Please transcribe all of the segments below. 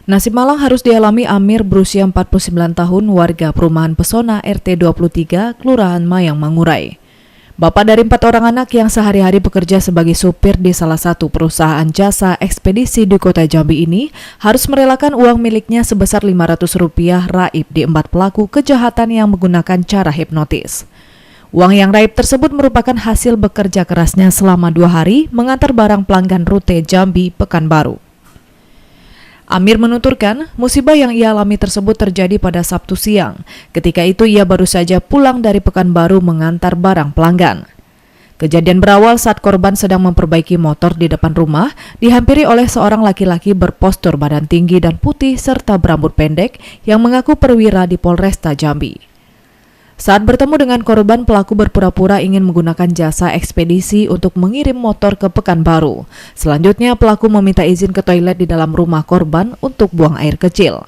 Nasib malang harus dialami Amir berusia 49 tahun warga perumahan Pesona RT 23 Kelurahan Mayang Mangurai. Bapak dari 4 orang anak yang sehari-hari bekerja sebagai supir di salah satu perusahaan jasa ekspedisi di kota Jambi ini harus merelakan uang miliknya sebesar Rp500 raib di 4 pelaku kejahatan yang menggunakan cara hipnotis. Uang yang raib tersebut merupakan hasil bekerja kerasnya selama 2 hari mengantar barang pelanggan rute Jambi Pekanbaru. Amir menuturkan, musibah yang ia alami tersebut terjadi pada Sabtu siang. Ketika itu ia baru saja pulang dari Pekanbaru mengantar barang pelanggan. Kejadian berawal saat korban sedang memperbaiki motor di depan rumah, dihampiri oleh seorang laki-laki berpostur badan tinggi dan putih serta berambut pendek yang mengaku perwira di Polresta Jambi. Saat bertemu dengan korban, pelaku berpura-pura ingin menggunakan jasa ekspedisi untuk mengirim motor ke Pekanbaru. Selanjutnya, pelaku meminta izin ke toilet di dalam rumah korban untuk buang air kecil.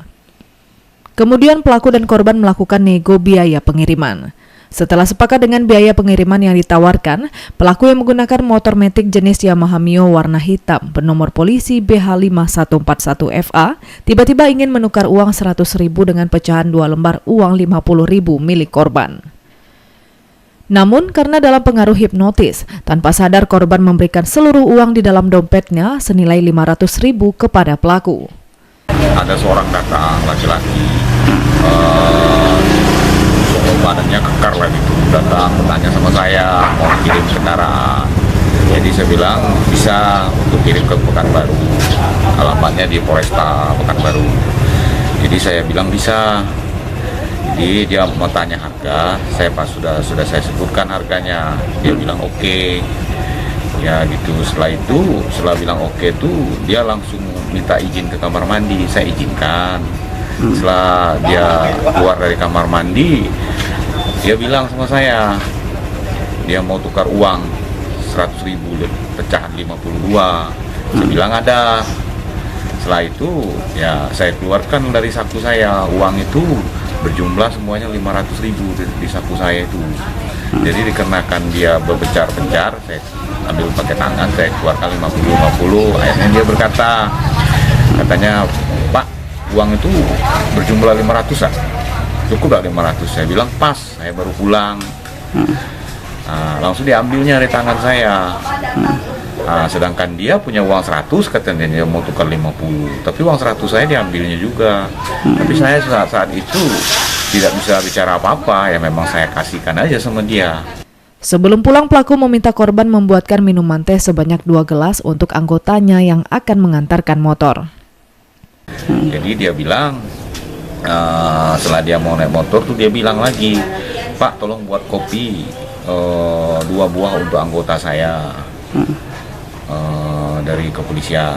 Kemudian, pelaku dan korban melakukan nego biaya pengiriman. Setelah sepakat dengan biaya pengiriman yang ditawarkan, pelaku yang menggunakan motor metik jenis Yamaha Mio warna hitam bernomor polisi BH5141FA tiba-tiba ingin menukar uang Rp100.000 dengan pecahan 2 lembar uang Rp50.000 milik korban. Namun karena dalam pengaruh hipnotis, tanpa sadar korban memberikan seluruh uang di dalam dompetnya senilai Rp500.000 kepada pelaku. Ada seorang datang laki-laki, badannya kekar lah gitu, datang bertanya sama saya mau kirim kendaraan. Jadi saya bilang bisa untuk kirim ke Pekanbaru, alamatnya di Polresta Pekanbaru. Jadi saya bilang bisa. Jadi dia mau tanya harga, saya pas sudah saya sebutkan harganya, dia bilang oke. Ya gitu. Setelah bilang oke tuh dia langsung minta izin ke kamar mandi, saya izinkan. Setelah dia keluar dari kamar mandi, dia bilang sama saya, dia mau tukar uang Rp100.000, pecahan 52. Saya bilang ada. Setelah itu, ya saya keluarkan dari saku saya, uang itu berjumlah semuanya Rp500.000 di saku saya itu. Jadi dikarenakan dia berpencar-pencar, saya ambil pakai tangan, saya keluarkan 50. Akhirnya dia katanya, Pak, uang itu berjumlah 500-an. Cukup lah 500, saya bilang pas, saya baru pulang. Langsung diambilnya dari tangan saya. Sedangkan dia punya uang 100, katanya dia mau tukar 50, tapi uang 100 saya diambilnya juga. Tapi saya saat itu tidak bisa bicara apa-apa, ya memang saya kasihkan aja sama dia. Sebelum pulang, pelaku meminta korban membuatkan minuman teh sebanyak 2 gelas untuk anggotanya yang akan mengantarkan motor. Jadi dia bilang, setelah dia mau naik motor tuh dia bilang lagi, Pak tolong buat kopi 2 buah untuk anggota saya dari kepolisian.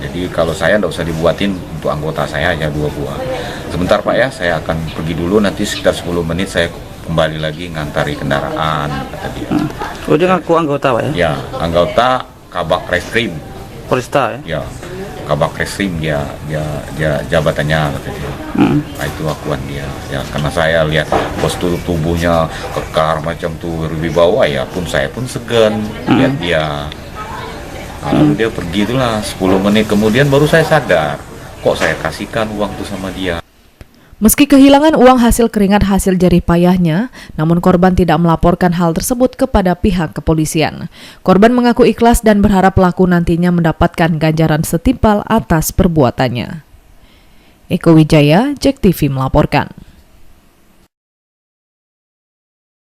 Jadi kalau saya tidak usah dibuatin, untuk anggota saya aja 2 buah. Sebentar Pak ya, saya akan pergi dulu, nanti sekitar 10 menit saya kembali lagi ngantari kendaraan, kata dia. Oh, dia ngaku anggota Pak ya? Ya, anggota Kabak Reskrim Polresta ya? Ya, Kabak Reskrim dia jabatannya, kata dia. Nah, itu akuan dia. Ya, karena saya lihat postur tubuhnya kekar macam tuh berwibawa, ya pun saya pun segan lihat dia. Lalu dia pergi itulah, 10 menit kemudian baru saya sadar, kok saya kasihkan uang itu sama dia. Meski kehilangan uang hasil keringat hasil jerih payahnya, namun korban tidak melaporkan hal tersebut kepada pihak kepolisian. Korban mengaku ikhlas dan berharap pelaku nantinya mendapatkan ganjaran setimpal atas perbuatannya. Eko Wijaya, JEK TV melaporkan.